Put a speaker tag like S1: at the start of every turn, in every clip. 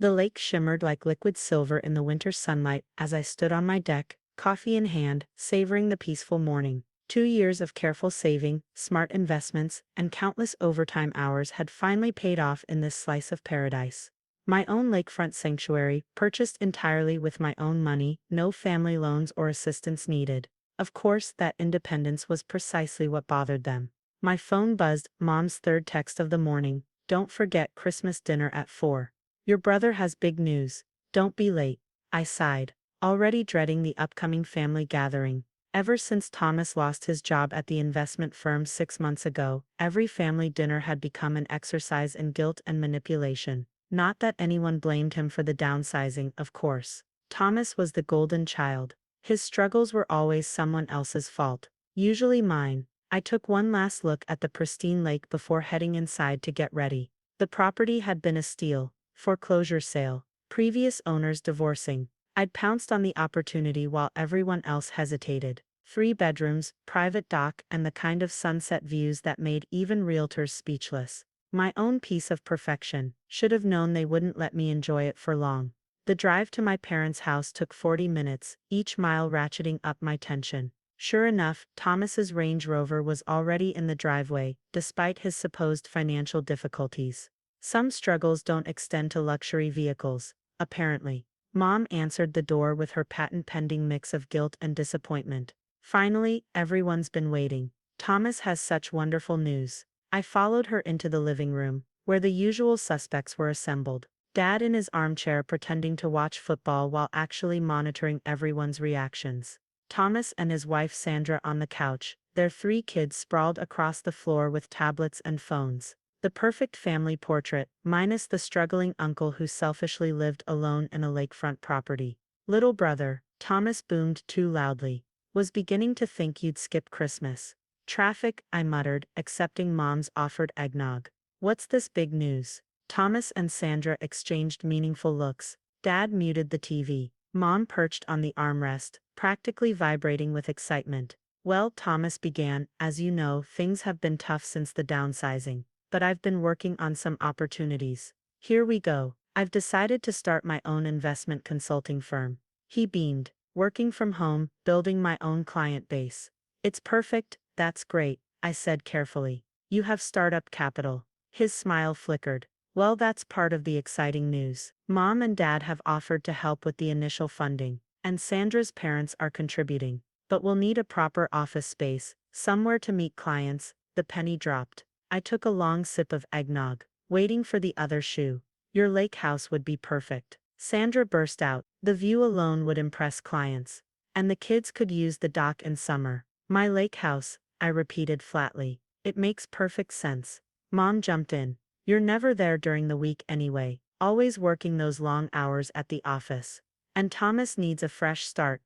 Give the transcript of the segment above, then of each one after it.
S1: The lake shimmered like liquid silver in the winter sunlight as I stood on my deck, coffee in hand, savoring the peaceful morning. 2 years of careful saving, smart investments, and countless overtime hours had finally paid off in this slice of paradise. My own lakefront sanctuary, purchased entirely with my own money, no family loans or assistance needed. Of course, that independence was precisely what bothered them. My phone buzzed, Mom's third text of the morning. Don't forget Christmas dinner at 4. Your brother has big news. Don't be late. I sighed, already dreading the upcoming family gathering. Ever since Thomas lost his job at the investment firm 6 months ago, every family dinner had become an exercise in guilt and manipulation. Not that anyone blamed him for the downsizing, of course. Thomas was the golden child. His struggles were always someone else's fault, usually mine. I took one last look at the pristine lake before heading inside to get ready. The property had been a steal, foreclosure sale, previous owners divorcing. I'd pounced on the opportunity while everyone else hesitated. 3 bedrooms, private dock, and the kind of sunset views that made even realtors speechless. My own piece of perfection. Should have known they wouldn't let me enjoy it for long. The drive to my parents' house took 40 minutes, each mile ratcheting up my tension. Sure enough, Thomas's Range Rover was already in the driveway, despite his supposed financial difficulties. Some struggles don't extend to luxury vehicles, apparently. Mom answered the door with her patent-pending mix of guilt and disappointment. Finally, everyone's been waiting. Thomas has such wonderful news. I followed her into the living room, where the usual suspects were assembled. Dad in his armchair pretending to watch football while actually monitoring everyone's reactions. Thomas and his wife Sandra on the couch, their 3 kids sprawled across the floor with tablets and phones. The perfect family portrait, minus the struggling uncle who selfishly lived alone in a lakefront property. Little brother, Thomas boomed too loudly. Was beginning to think you'd skip Christmas. Traffic, I muttered, accepting Mom's offered eggnog. What's this big news? Thomas and Sandra exchanged meaningful looks. Dad muted the TV. Mom perched on the armrest, practically vibrating with excitement. Well, Thomas began, as you know, things have been tough since the downsizing. But I've been working on some opportunities. Here we go. I've decided to start my own investment consulting firm. He beamed. Working from home, building my own client base. It's perfect, that's great, I said carefully. You have startup capital. His smile flickered. Well, that's part of the exciting news. Mom and Dad have offered to help with the initial funding, and Sandra's parents are contributing. But we'll need a proper office space, somewhere to meet clients. The penny dropped. I took a long sip of eggnog, waiting for the other shoe. Your lake house would be perfect. Sandra burst out. The view alone would impress clients. And the kids could use the dock in summer. My lake house, I repeated flatly. It makes perfect sense. Mom jumped in. You're never there during the week anyway, always working those long hours at the office. And Thomas needs a fresh start,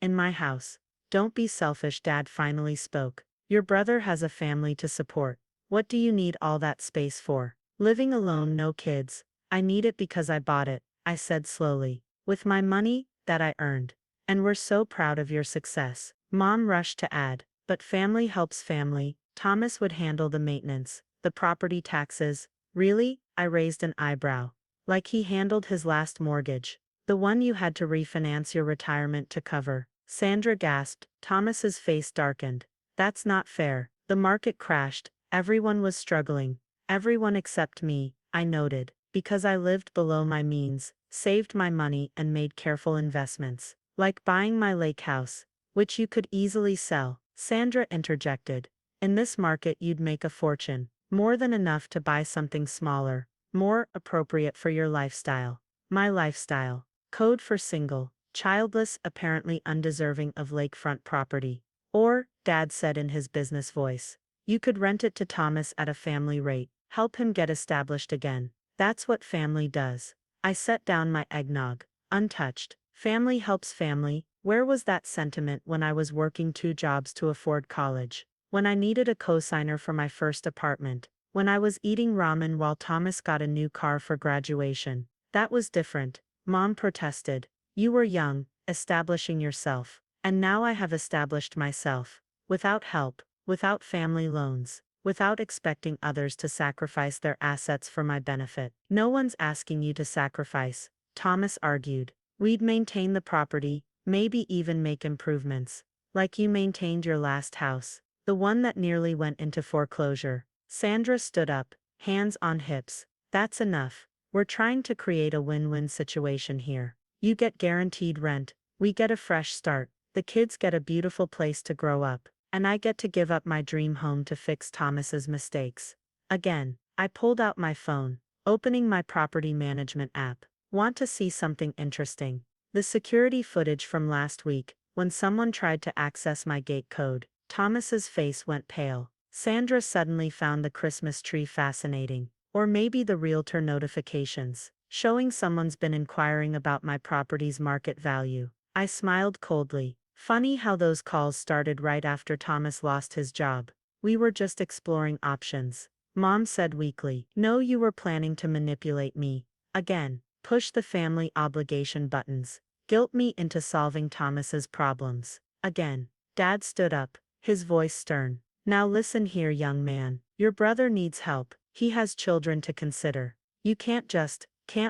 S1: in my house. Don't be selfish, Dad finally spoke. Your brother has a family to support. What do you need all that space for? Living alone, no kids. I need it because I bought it, I said slowly. With my money, that I earned. And we're so proud of your success. Mom rushed to add. But family helps family. Thomas would handle the maintenance, the property taxes. Really? I raised an eyebrow. Like he handled his last mortgage. The one you had to refinance your retirement to cover. Sandra gasped. Thomas's face darkened. That's not fair. The market crashed. Everyone was struggling. Everyone except me, I noted, because I lived below my means, saved my money and made careful investments. Like buying my lake house, which you could easily sell. Sandra interjected. In this market you'd make a fortune. More than enough to buy something smaller, more appropriate for your lifestyle. My lifestyle. Code for single, childless, apparently undeserving of lakefront property. Or, Dad said in his business voice, you could rent it to Thomas at a family rate, help him get established again. That's what family does. I set down my eggnog, untouched. Family helps family. Where was that sentiment when I was working 2 jobs to afford college? When I needed a cosigner for my first apartment? When I was eating ramen while Thomas got a new car for graduation? That was different. Mom protested. You were young, establishing yourself. And now I have established myself. Without help, without family loans, without expecting others to sacrifice their assets for my benefit. No one's asking you to sacrifice, Thomas argued. We'd maintain the property, maybe even make improvements. Like you maintained your last house, the one that nearly went into foreclosure. Sandra stood up, hands on hips. That's enough. We're trying to create a win-win situation here. You get guaranteed rent, we get a fresh start, the kids get a beautiful place to grow up, and I get to give up my dream home to fix Thomas's mistakes. Again, I pulled out my phone, opening my property management app. Want to see something interesting? The security footage from last week, when someone tried to access my gate code. Thomas's face went pale. Sandra suddenly found the Christmas tree fascinating. Or maybe the realtor notifications, showing someone's been inquiring about my property's market value. I smiled coldly. Funny how those calls started right after Thomas lost his job. We were just exploring options. Mom said weakly. No, you were planning to manipulate me. Again, push the family obligation buttons. Guilt me into solving Thomas's problems. Again, Dad stood up, his voice stern. Now listen here, young man. Your brother needs help. He has children to consider. You can't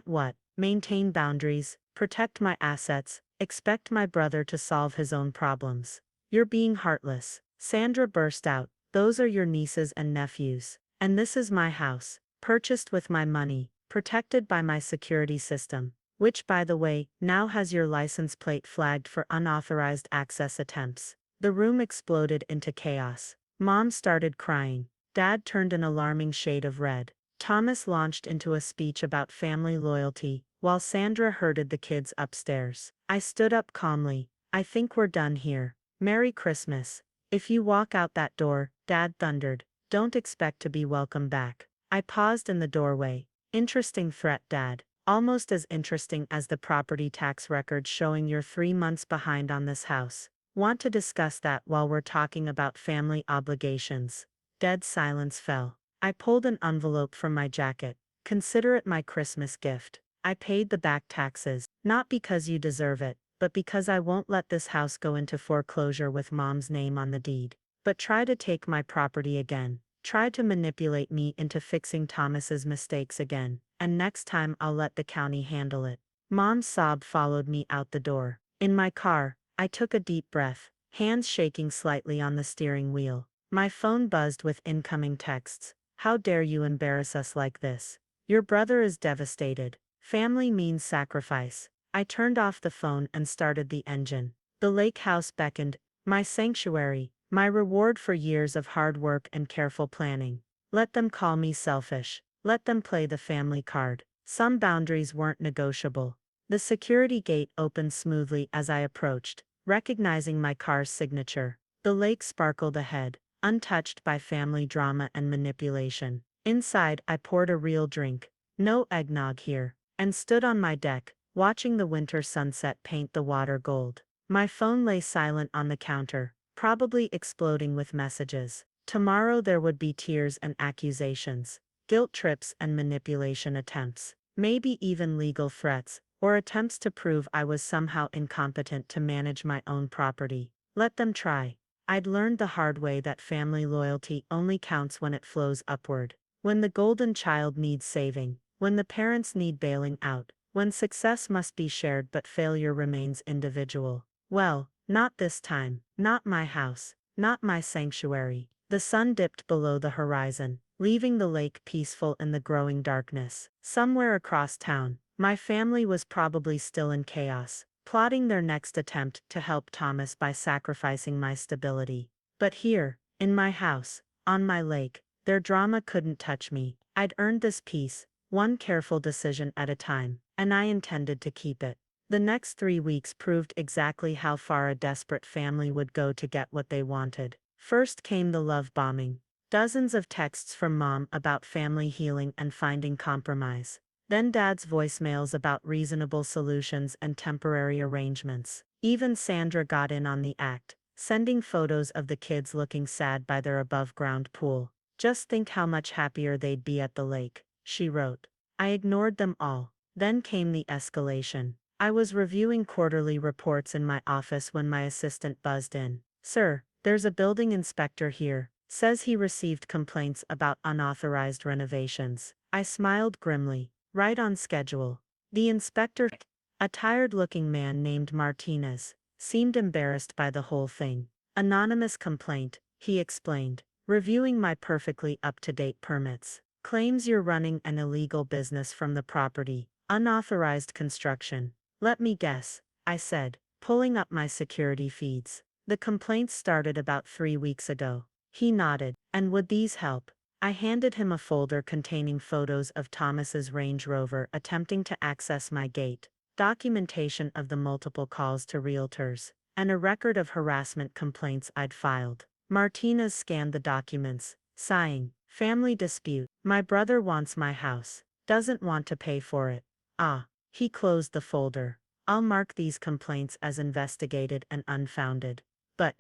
S1: what? Maintain boundaries, protect my assets, expect my brother to solve his own problems. You're being heartless. Sandra burst out. Those are your nieces and nephews. And this is my house, purchased with my money, protected by my security system, which, by the way, now has your license plate flagged for unauthorized access attempts. The room exploded into chaos. Mom started crying. Dad turned an alarming shade of red. Thomas launched into a speech about family loyalty, while Sandra herded the kids upstairs. I stood up calmly. I think we're done here. Merry Christmas. If you walk out that door, Dad thundered, don't expect to be welcome back. I paused in the doorway. Interesting threat, Dad. Almost as interesting as the property tax records showing you're 3 months behind on this house. Want to discuss that while we're talking about family obligations? Dead silence fell. I pulled an envelope from my jacket. Consider it my Christmas gift. I paid the back taxes, not because you deserve it, but because I won't let this house go into foreclosure with Mom's name on the deed. But try to take my property again. Try to manipulate me into fixing Thomas's mistakes again, and next time I'll let the county handle it. Mom's sob followed me out the door. In my car, I took a deep breath, hands shaking slightly on the steering wheel. My phone buzzed with incoming texts. How dare you embarrass us like this? Your brother is devastated. Family means sacrifice. I turned off the phone and started the engine. The lake house beckoned, my sanctuary, my reward for years of hard work and careful planning. Let them call me selfish. Let them play the family card. Some boundaries weren't negotiable. The security gate opened smoothly as I approached, recognizing my car's signature. The lake sparkled ahead, untouched by family drama and manipulation. Inside, I poured a real drink, no eggnog here, and stood on my deck, watching the winter sunset paint the water gold. My phone lay silent on the counter, probably exploding with messages. Tomorrow there would be tears and accusations, guilt trips and manipulation attempts, maybe even legal threats, or attempts to prove I was somehow incompetent to manage my own property. Let them try. I'd learned the hard way that family loyalty only counts when it flows upward. When the golden child needs saving, when the parents need bailing out, when success must be shared but failure remains individual. Well, not this time, not my house, not my sanctuary. The sun dipped below the horizon, leaving the lake peaceful in the growing darkness. Somewhere across town, my family was probably still in chaos, plotting their next attempt to help Thomas by sacrificing my stability. But here, in my house, on my lake, their drama couldn't touch me. I'd earned this peace, one careful decision at a time, and I intended to keep it. The next 3 weeks proved exactly how far a desperate family would go to get what they wanted. First came the love bombing. Dozens of texts from Mom about family healing and finding compromise. Then Dad's voicemails about reasonable solutions and temporary arrangements. Even Sandra got in on the act, sending photos of the kids looking sad by their above-ground pool. Just think how much happier they'd be at the lake, she wrote. I ignored them all. Then came the escalation. I was reviewing quarterly reports in my office when my assistant buzzed in. Sir, there's a building inspector here, Says he received complaints about unauthorized renovations. I smiled grimly. Right on schedule. The inspector, a tired-looking man named Martinez, seemed embarrassed by the whole thing. Anonymous complaint, he explained, reviewing my perfectly up-to-date permits. Claims you're running an illegal business from the property. Unauthorized construction. Let me guess, I said, pulling up my security feeds. The complaints started about 3 weeks ago. He nodded. And would these help? I handed him a folder containing photos of Thomas's Range Rover attempting to access my gate, documentation of the multiple calls to realtors, and a record of harassment complaints I'd filed. Martinez scanned the documents, sighing. Family dispute. My brother wants my house. Doesn't want to pay for it. Ah. He closed the folder. I'll mark these complaints as investigated and unfounded. But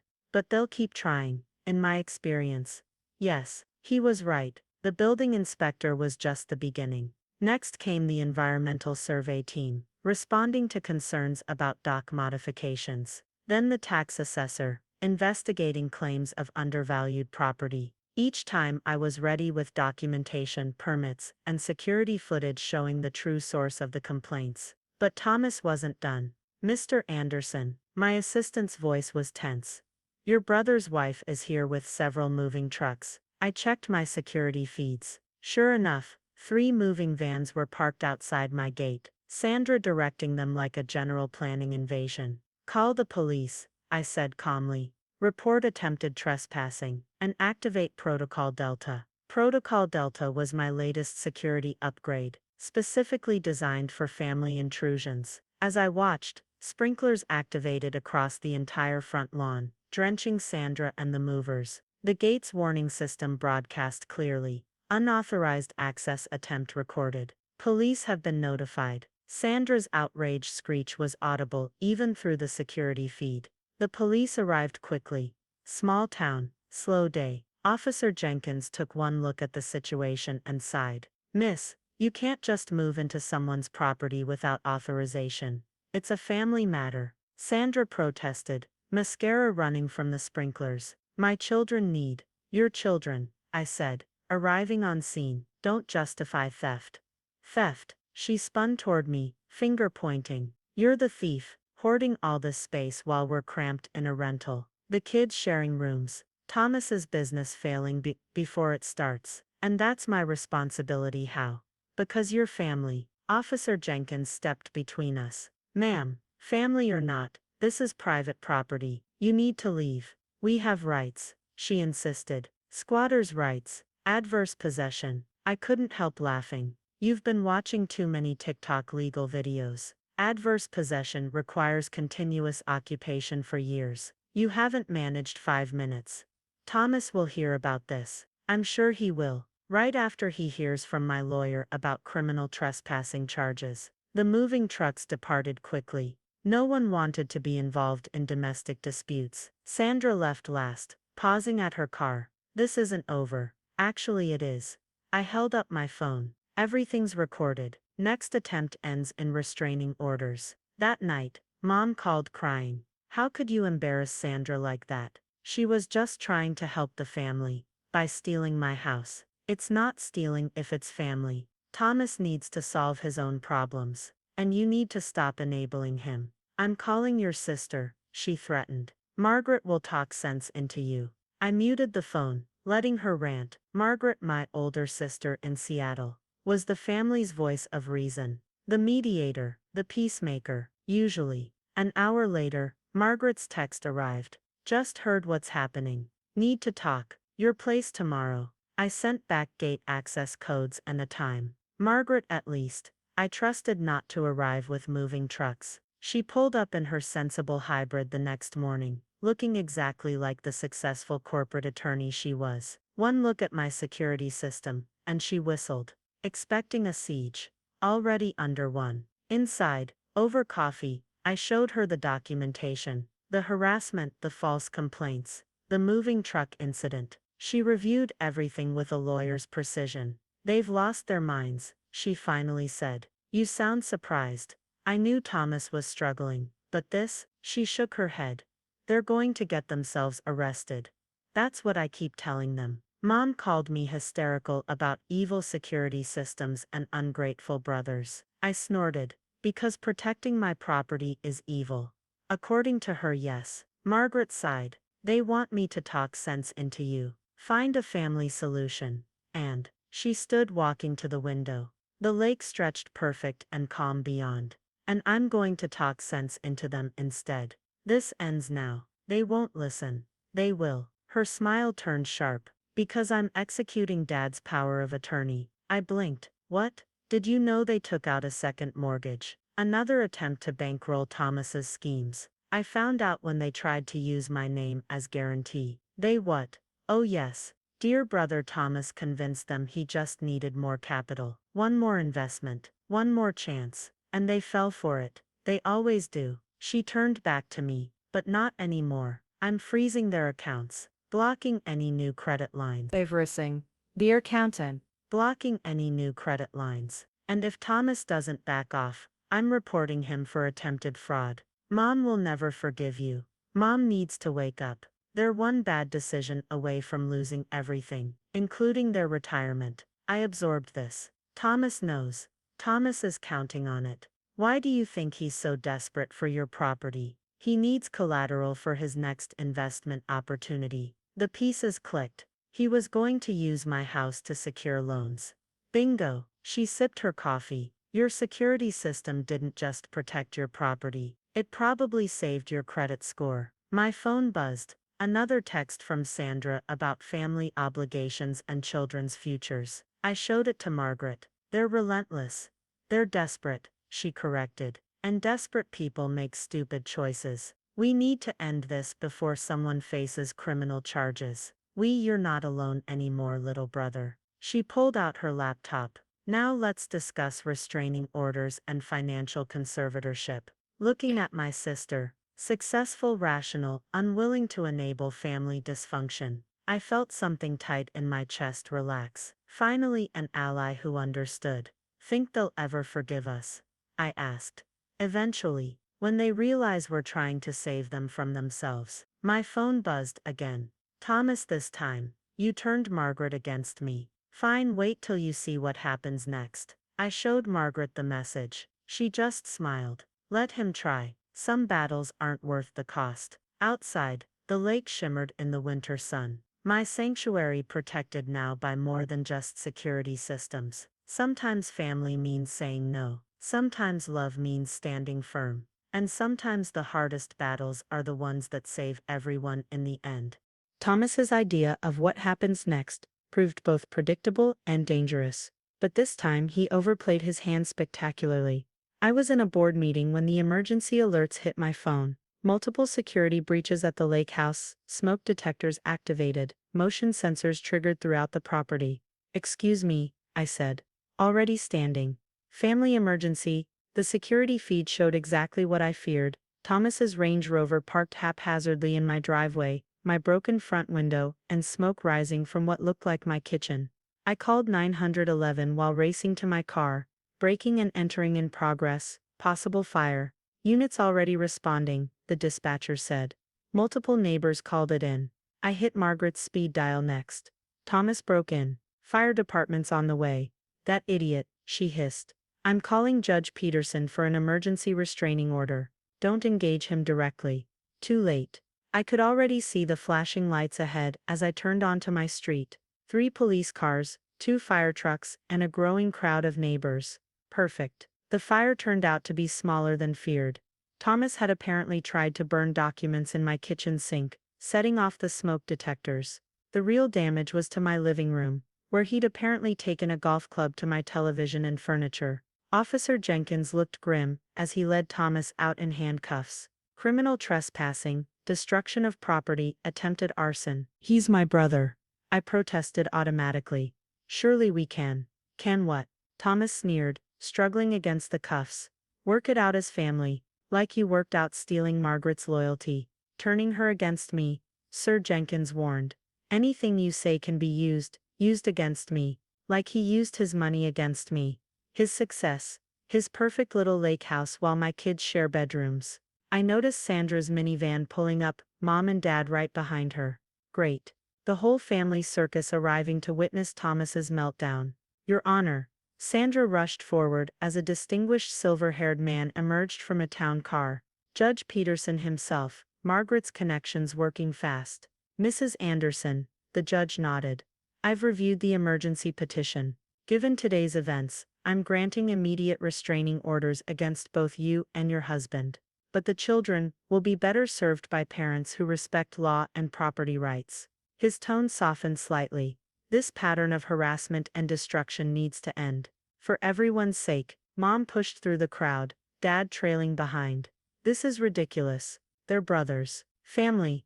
S1: they'll keep trying, in my experience. Yes, he was right. The building inspector was just the beginning. Next came the environmental survey team, responding to concerns about dock modifications. Then the tax assessor, investigating claims of undervalued property. Each time I was ready with documentation, permits, and security footage showing the true source of the complaints. But Thomas wasn't done. Mr. Anderson, my assistant's voice was tense. Your brother's wife is here with several moving trucks. I checked my security feeds. Sure enough, 3 moving vans were parked outside my gate, Sandra directing them like a general planning invasion. Call the police, I said calmly. Report attempted trespassing, and activate Protocol Delta. Protocol Delta was my latest security upgrade, specifically designed for family intrusions. As I watched, sprinklers activated across the entire front lawn, drenching Sandra and the movers. The gate's warning system broadcast clearly. Unauthorized access attempt recorded. Police have been notified. Sandra's outraged screech was audible even through the security feed. The police arrived quickly. Small town, slow day. Officer Jenkins took one look at the situation and sighed. Miss, you can't just move into someone's property without authorization. It's a family matter. Sandra protested, mascara running from the sprinklers. My children need. Your children, I said, arriving on scene. Don't justify theft. Theft. She spun toward me, finger pointing. You're the thief, hoarding all this space while we're cramped in a rental. The kids sharing rooms. Thomas's business failing before it starts. And that's my responsibility. How? Because you're family. Officer Jenkins stepped between us. Ma'am, family or not, this is private property. You need to leave. We have rights, she insisted. Squatters' rights. Adverse possession. I couldn't help laughing. You've been watching too many TikTok legal videos. Adverse possession requires continuous occupation for years. You haven't managed 5 minutes. Thomas will hear about this. I'm sure he will. Right after he hears from my lawyer about criminal trespassing charges. The moving trucks departed quickly. No one wanted to be involved in domestic disputes. Sandra left last, pausing at her car. This isn't over. Actually it is. I held up my phone. Everything's recorded. Next attempt ends in restraining orders. That night, Mom called crying. How could you embarrass Sandra like that? She was just trying to help the family by stealing my house. It's not stealing if it's family. Thomas needs to solve his own problems, and you need to stop enabling him. I'm calling your sister, she threatened. Margaret will talk sense into you. I muted the phone, letting her rant. Margaret, my older sister in Seattle, was the family's voice of reason. The mediator, the peacemaker, usually. An hour later, Margaret's text arrived. Just heard what's happening. Need to talk. Your place tomorrow. I sent back gate access codes and a time. Margaret at least, I trusted not to arrive with moving trucks. She pulled up in her sensible hybrid the next morning, looking exactly like the successful corporate attorney she was. One look at my security system, and she whistled, expecting a siege. Already under one. Inside, over coffee, I showed her the documentation, the harassment, the false complaints, the moving truck incident. She reviewed everything with a lawyer's precision. They've lost their minds, she finally said. You sound surprised. I knew Thomas was struggling, but this, she shook her head. They're going to get themselves arrested. That's what I keep telling them. Mom called me hysterical about evil security systems and ungrateful brothers. I snorted. Because protecting my property is evil. According to her, yes. Margaret sighed. They want me to talk sense into you. Find a family solution. And she stood walking to the window. The lake stretched perfect and calm beyond. And I'm going to talk sense into them instead. This ends now. They won't listen. They will. Her smile turned sharp. Because I'm executing Dad's power of attorney. I blinked. What? Did you know they took out a second mortgage? Another attempt to bankroll Thomas's schemes. I found out when they tried to use my name as guarantee. They what? Oh yes. Dear brother Thomas convinced them he just needed more capital. One more investment. One more chance. And they fell for it. They always do. She turned back to me. But not anymore. I'm freezing their accounts. Blocking any new credit lines. Favoring. Dear accountant. Blocking any new credit lines. And if Thomas doesn't back off, I'm reporting him for attempted fraud. Mom will never forgive you. Mom needs to wake up. They're one bad decision away from losing everything, including their retirement. I absorbed this. Thomas knows. Thomas is counting on it. Why do you think he's so desperate for your property? He needs collateral for his next investment opportunity. The pieces clicked. He was going to use my house to secure loans. Bingo. She sipped her coffee. Your security system didn't just protect your property. It probably saved your credit score. My phone buzzed. Another text from Sandra about family obligations and children's futures. I showed it to Margaret. They're relentless. They're desperate, she corrected. And desperate people make stupid choices. We need to end this before someone faces criminal charges. You're not alone anymore, little brother. She pulled out her laptop. Now let's discuss restraining orders and financial conservatorship. Looking at my sister, successful, rational, unwilling to enable family dysfunction, I felt something tight in my chest relax. Finally, an ally who understood. Think they'll ever forgive us? I asked. Eventually, when they realize we're trying to save them from themselves. My phone buzzed again. Thomas, this time, you turned Margaret against me. Fine, wait till you see what happens next. I showed Margaret the message. She just smiled. Let him try. Some battles aren't worth the cost. Outside, the lake shimmered in the winter sun. My sanctuary protected now by more than just security systems. Sometimes family means saying no. Sometimes love means standing firm. And sometimes the hardest battles are the ones that save everyone in the end. Thomas's idea of what happens next proved both predictable and dangerous. But this time he overplayed his hand spectacularly. I was in a board meeting when the emergency alerts hit my phone. Multiple security breaches at the lake house, smoke detectors activated, motion sensors triggered throughout the property. Excuse me, I said. Already standing. Family emergency. The security feed showed exactly what I feared. Thomas's Range Rover parked haphazardly in my driveway, my broken front window, and smoke rising from what looked like my kitchen. I called 911 while racing to my car. Braking and entering in progress. Possible fire. Units already responding, the dispatcher said. Multiple neighbors called it in. I hit Margaret's speed dial next. Thomas broke in. Fire department's on the way. That idiot, she hissed. I'm calling Judge Peterson for an emergency restraining order. Don't engage him directly. Too late. I could already see the flashing lights ahead as I turned onto my street. 3 police cars, 2 fire trucks, and a growing crowd of neighbors. Perfect. The fire turned out to be smaller than feared. Thomas had apparently tried to burn documents in my kitchen sink, setting off the smoke detectors. The real damage was to my living room, where he'd apparently taken a golf club to my television and furniture. Officer Jenkins looked grim as he led Thomas out in handcuffs. Criminal trespassing, destruction of property, attempted arson. He's my brother. I protested automatically. Surely we can. Can what? Thomas sneered, struggling against the cuffs. Work it out as family, like you worked out stealing Margaret's loyalty, turning her against me, Sir Jenkins warned. Anything you say can be used against me, like he used his money against me. His success, his perfect little lake house while my kids share bedrooms. I noticed Sandra's minivan pulling up, Mom and Dad right behind her. Great. the whole family circus arriving to witness Thomas's meltdown. Your Honor. Sandra rushed forward as a distinguished silver-haired man emerged from a town car. Judge Peterson himself, Margaret's connections working fast. Mrs. Anderson, the judge nodded. I've reviewed the emergency petition. Given today's events, I'm granting immediate restraining orders against both you and your husband. But the children will be better served by parents who respect law and property rights. His tone softened slightly. This pattern of harassment and destruction needs to end. For everyone's sake, Mom pushed through the crowd, Dad trailing behind. This is ridiculous. They're brothers. Family.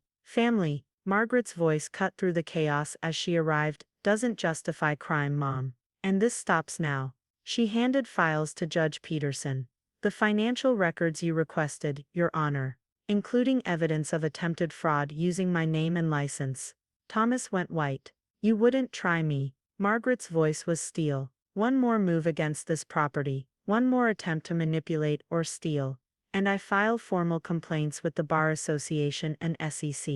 S1: Margaret's voice cut through the chaos as she arrived. Doesn't justify crime, Mom. And this stops now. She handed files to Judge Peterson. The financial records you requested, Your Honor, including evidence of attempted fraud using my name and license. Thomas went white. You wouldn't try me. Margaret's voice was steel. One more move against this property, one more attempt to manipulate or steal, and I file formal complaints with the Bar Association and SEC.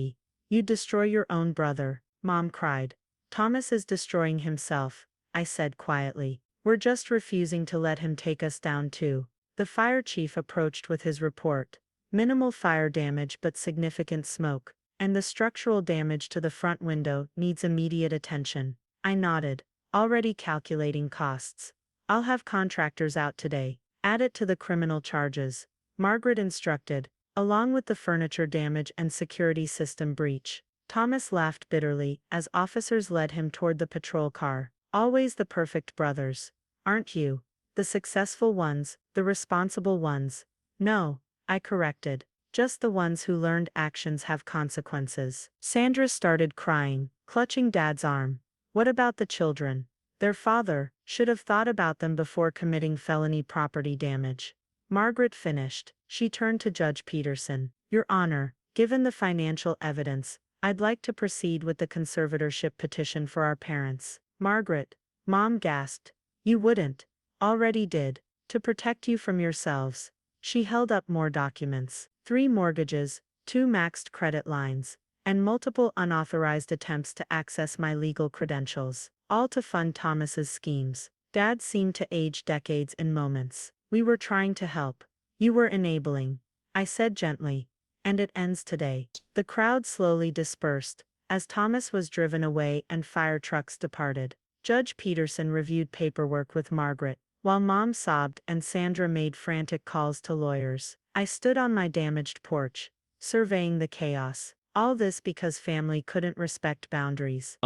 S1: You destroy your own brother, Mom cried. Thomas is destroying himself, I said quietly. We're just refusing to let him take us down too. The fire chief approached with his report. Minimal fire damage but significant smoke, and the structural damage to the front window needs immediate attention. I nodded, already calculating costs. I'll have contractors out today. Add it to the criminal charges, Margaret instructed, along with the furniture damage and security system breach. Thomas laughed bitterly as officers led him toward the patrol car. Always the perfect brothers, aren't you? The successful ones, the responsible ones. No, I corrected. Just the ones who learned actions have consequences. Sandra started crying, clutching Dad's arm. What about the children? Their father should have thought about them before committing felony property damage. Margaret finished. She turned to Judge Peterson. Your Honor, given the financial evidence, I'd like to proceed with the conservatorship petition for our parents. Margaret, Mom gasped. You wouldn't. Already did. To protect you from yourselves. She held up more documents. 3 mortgages, 2 maxed credit lines, and multiple unauthorized attempts to access my legal credentials, all to fund Thomas's schemes. Dad seemed to age decades in moments. We were trying to help. You were enabling, I said gently. And it ends today. The crowd slowly dispersed, as Thomas was driven away and fire trucks departed. Judge Peterson reviewed paperwork with Margaret, while Mom sobbed and Sandra made frantic calls to lawyers. I stood on my damaged porch, surveying the chaos. All this because family couldn't respect boundaries.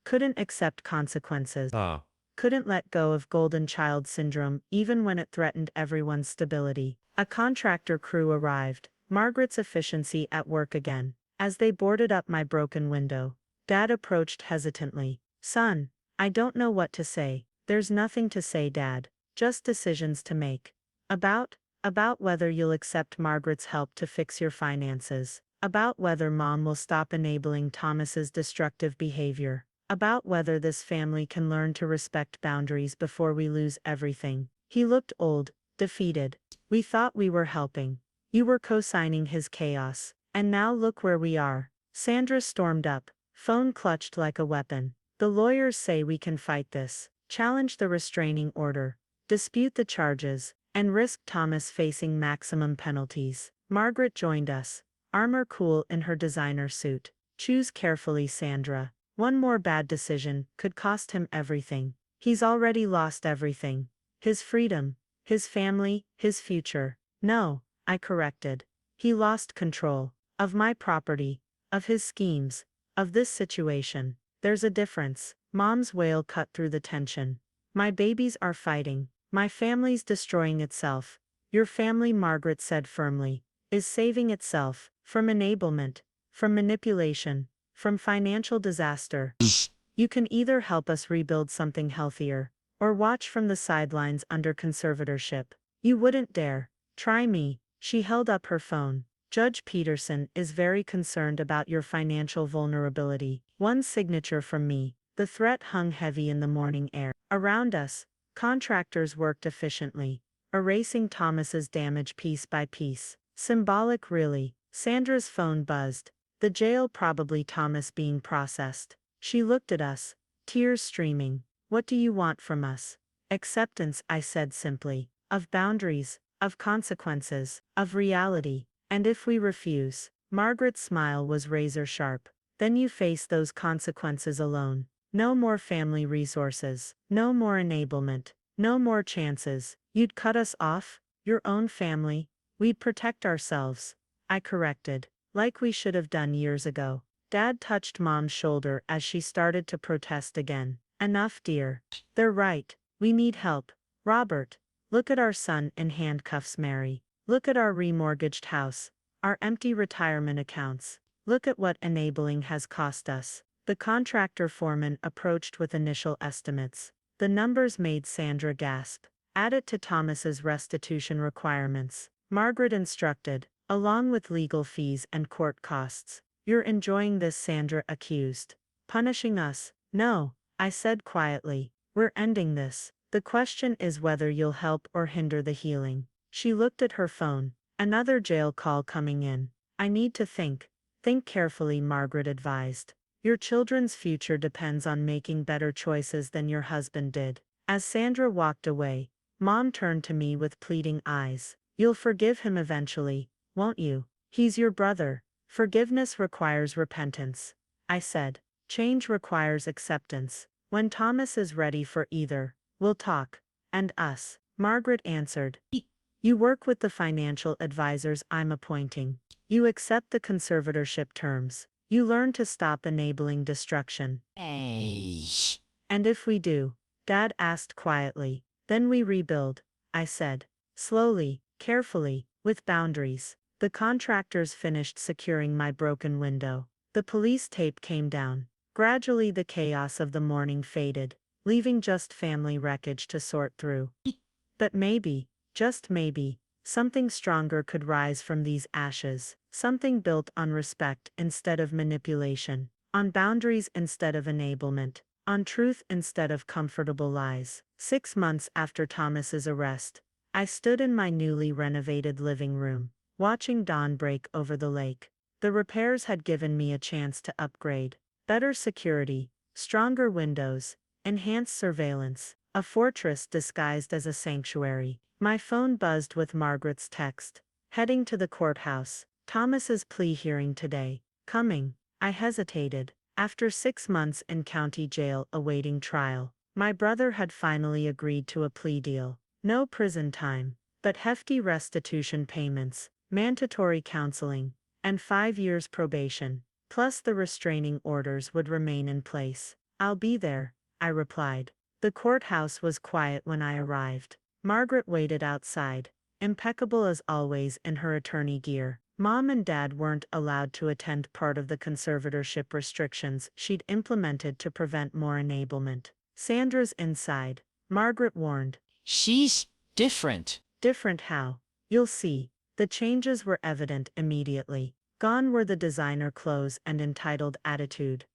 S1: Couldn't accept consequences. Couldn't let go of golden child syndrome even when it threatened everyone's stability. A contractor crew arrived, Margaret's efficiency at work again. As they boarded up my broken window, Dad approached hesitantly. Son, I don't know what to say. There's nothing to say, Dad. Just decisions to make. About whether you'll accept Margaret's help to fix your finances. About whether Mom will stop enabling Thomas's destructive behavior. About whether this family can learn to respect boundaries before we lose everything. He looked old, defeated. We thought we were helping. You were co-signing his chaos. And now look where we are. Sandra stormed up, phone clutched like a weapon. The lawyers say we can fight this, challenge the restraining order, dispute the charges, and risk Thomas facing maximum penalties. Margaret joined us, armor cool in her designer suit. Choose carefully, Sandra. One more bad decision could cost him everything. He's already lost everything. His freedom, his family, his future. No, I corrected. He lost control. Of my property. Of his schemes. Of this situation. There's a difference. Mom's wail cut through the tension. My babies are fighting. My family's destroying itself. Your family, Margaret said firmly, is saving itself from enablement, from manipulation, from financial disaster. You can either help us rebuild something healthier, or watch from the sidelines under conservatorship. You wouldn't dare. Try me. She held up her phone. Judge Peterson is very concerned about your financial vulnerability. One signature from me. The threat hung heavy in the morning air. Around us, contractors worked efficiently, erasing Thomas's damage piece by piece. Symbolic, really. Sandra's phone buzzed. The jail, probably Thomas being processed. She looked at us, tears streaming. What do you want from us? Acceptance, I said simply. Of boundaries, of consequences, of reality. And if we refuse? Margaret's smile was razor sharp. Then you face those consequences alone. No more family resources. No more enablement. No more chances. You'd cut us off? Your own family? We'd protect ourselves. I corrected. Like we should have done years ago. Dad touched Mom's shoulder as she started to protest again. Enough, dear. They're right. We need help. Robert, look at our son in handcuffs, Mary. Look at our remortgaged house. Our empty retirement accounts. Look at what enabling has cost us. The contractor foreman approached with initial estimates. The numbers made Sandra gasp. Add it to Thomas's restitution requirements. Margaret instructed, along with legal fees and court costs. You're enjoying this, Sandra accused. Punishing us? No, I said quietly. We're ending this. The question is whether you'll help or hinder the healing. She looked at her phone. Another jail call coming in. I need to think. Think carefully, Margaret advised. Your children's future depends on making better choices than your husband did. As Sandra walked away, Mom turned to me with pleading eyes. You'll forgive him eventually, won't you? He's your brother. Forgiveness requires repentance. I said. Change requires acceptance. When Thomas is ready for either, we'll talk. And us. Margaret answered. You work with the financial advisors I'm appointing. You accept the conservatorship terms. You learn to stop enabling destruction.
S2: Hey.
S1: And if we do? Dad asked quietly. Then we rebuild, I said. Slowly, carefully, with boundaries. The contractors finished securing my broken window. The police tape came down. Gradually the chaos of the morning faded, leaving just family wreckage to sort through. But maybe, just maybe, something stronger could rise from these ashes, something built on respect instead of manipulation, on boundaries instead of enablement, on truth instead of comfortable lies. 6 months after Thomas's arrest, I stood in my newly renovated living room, watching dawn break over the lake. The repairs had given me a chance to upgrade. Better security, stronger windows, enhanced surveillance, a fortress disguised as a sanctuary. My phone buzzed with Margaret's text. Heading to the courthouse. Thomas's plea hearing today. Coming. I hesitated. After 6 months in county jail awaiting trial, my brother had finally agreed to a plea deal. No prison time, but hefty restitution payments, mandatory counseling, and 5 years probation. Plus the restraining orders would remain in place. I'll be there, I replied. The courthouse was quiet when I arrived. Margaret waited outside, impeccable as always in her attorney gear. Mom and Dad weren't allowed to attend, part of the conservatorship restrictions she'd implemented to prevent more enablement. Sandra's inside, Margaret warned.
S2: She's different.
S1: Different how? You'll see. The changes were evident immediately. Gone were the designer clothes and entitled attitude.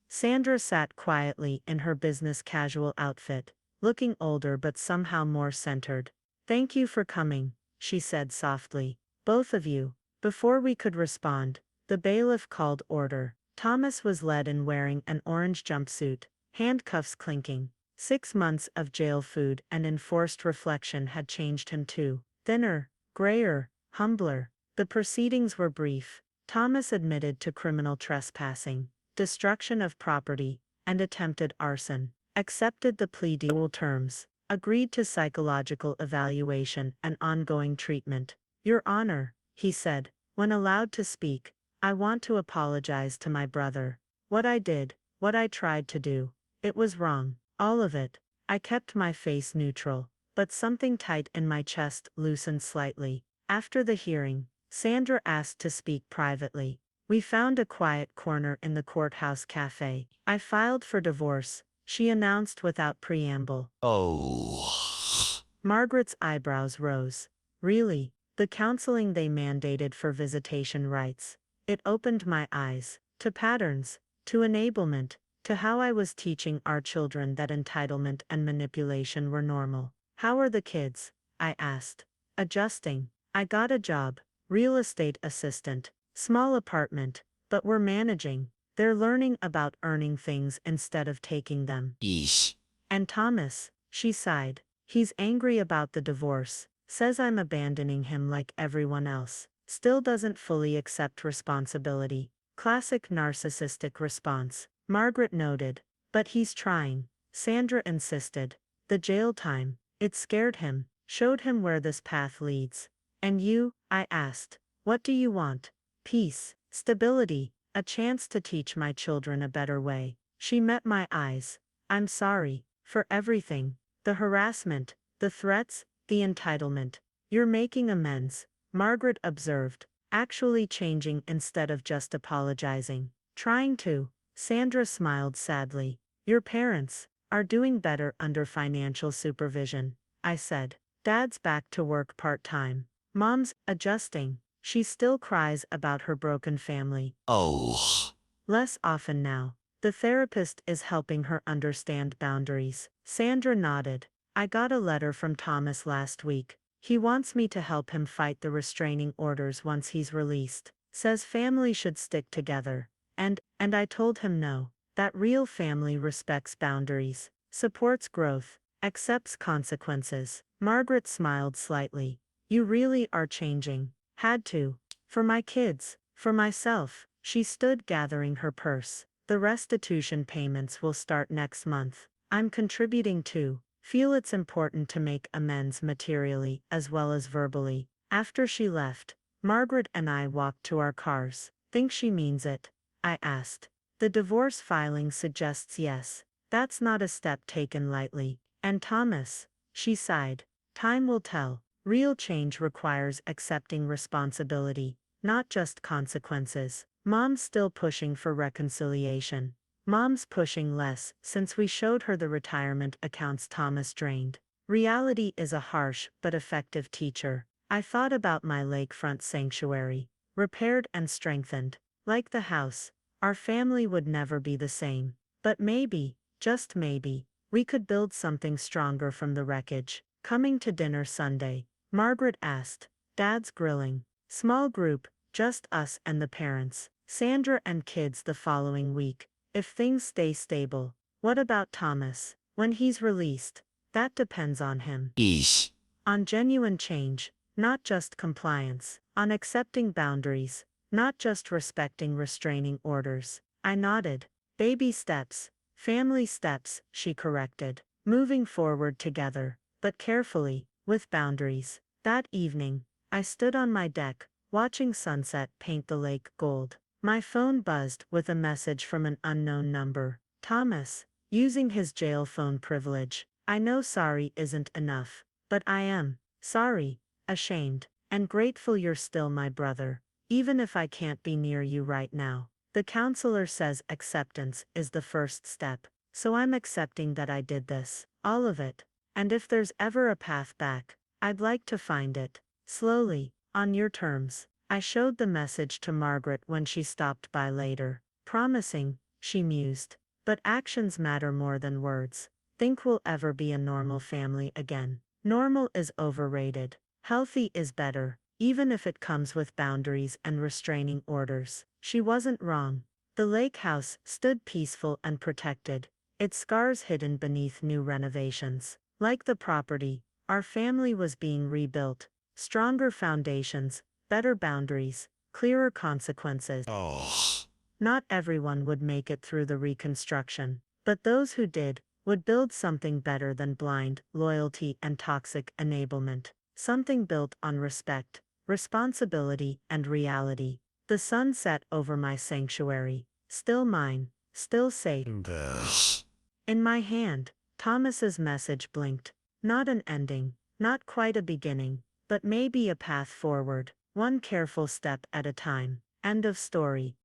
S1: Sandra sat quietly in her business casual outfit, looking older but somehow more centered. Thank you for coming, she said softly. Both of you. Before we could respond, the bailiff called order. Thomas was led in wearing an orange jumpsuit, handcuffs clinking. 6 months of jail food and enforced reflection had changed him too. Thinner, grayer, humbler. The proceedings were brief. Thomas admitted to criminal trespassing, destruction of property, and attempted arson. Accepted the plea deal terms. Agreed to psychological evaluation and ongoing treatment. Your Honor, he said, when allowed to speak, I want to apologize to my brother. What I did, what I tried to do, it was wrong. All of it. I kept my face neutral, but something tight in my chest loosened slightly. After the hearing, Sandra asked to speak privately. We found a quiet corner in the courthouse cafe. I filed for divorce, she announced without preamble.
S2: Oh.
S1: Margaret's eyebrows rose. Really? The counseling they mandated for visitation rights. It opened my eyes to patterns, to enablement, to how I was teaching our children that entitlement and manipulation were normal. How are the kids? I asked. Adjusting. I got a job, real estate assistant, small apartment, but we're managing. They're learning about earning things instead of taking them.
S2: Yeesh.
S1: And Thomas, she sighed. He's angry about the divorce, says I'm abandoning him like everyone else. Still doesn't fully accept responsibility. Classic narcissistic response, Margaret noted. But he's trying, Sandra insisted. The jail time, it scared him, showed him where this path leads. And you, I asked, what do you want? Peace, stability, a chance to teach my children a better way. She met my eyes. I'm sorry, for everything. The harassment, the threats, the entitlement. You're making amends, Margaret observed, actually changing instead of just apologizing. Trying to. Sandra smiled sadly. Your parents are doing better under financial supervision, I said. Dad's back to work part-time. Mom's adjusting. She still cries about her broken family.
S2: Oh.
S1: Less often now. The therapist is helping her understand boundaries. Sandra nodded. I got a letter from Thomas last week. He wants me to help him fight the restraining orders once he's released. Says family should stick together. And I told him no. That real family respects boundaries, supports growth, accepts consequences. Margaret smiled slightly. You really are changing. Had to. For my kids, for myself. She stood gathering her purse. The restitution payments will start next month. I'm contributing too. Feel it's important to make amends materially as well as verbally. After she left, Margaret and I walked to our cars. Think she means it? I asked. The divorce filing suggests yes. That's not a step taken lightly. And Thomas, she sighed. Time will tell. Real change requires accepting responsibility, not just consequences. Mom's still pushing for reconciliation. Mom's pushing less since we showed her the retirement accounts Thomas drained. Reality is a harsh but effective teacher. I thought about my lakefront sanctuary, repaired and strengthened. Like the house, our family would never be the same. But maybe, just maybe, we could build something stronger from the wreckage. Coming to dinner Sunday? Margaret asked. Dad's grilling. Small group, just us and the parents. Sandra and kids the following week. If things stay stable. What about Thomas? When he's released? That depends on him.
S2: Yeesh.
S1: On genuine change, not just compliance. On accepting boundaries, not just respecting restraining orders. I nodded. Baby steps. Family steps, she corrected. Moving forward together, but carefully, with boundaries. That evening, I stood on my deck, watching sunset paint the lake gold. My phone buzzed with a message from an unknown number. Thomas, using his jail phone privilege. I know sorry isn't enough, but I am sorry, ashamed, and grateful you're still my brother, even if I can't be near you right now. The counselor says acceptance is the first step, so I'm accepting that I did this, all of it. And if there's ever a path back, I'd like to find it, slowly, on your terms. I showed the message to Margaret when she stopped by later. Promising, she mused. But actions matter more than words. Think we'll ever be a normal family again. Normal is overrated. Healthy is better, even if it comes with boundaries and restraining orders. She wasn't wrong. The lake house stood peaceful and protected, its scars hidden beneath new renovations. Like the property, our family was being rebuilt. Stronger foundations, better boundaries, clearer consequences.
S2: Oh.
S1: Not everyone would make it through the reconstruction, but those who did would build something better than blind loyalty and toxic enablement. Something built on respect, responsibility, and reality. The sun set over my sanctuary, still mine, still safe.
S2: Ugh.
S1: In my hand, Thomas's message blinked. Not an ending, not quite a beginning, but maybe a path forward, one careful step at a time. End of story.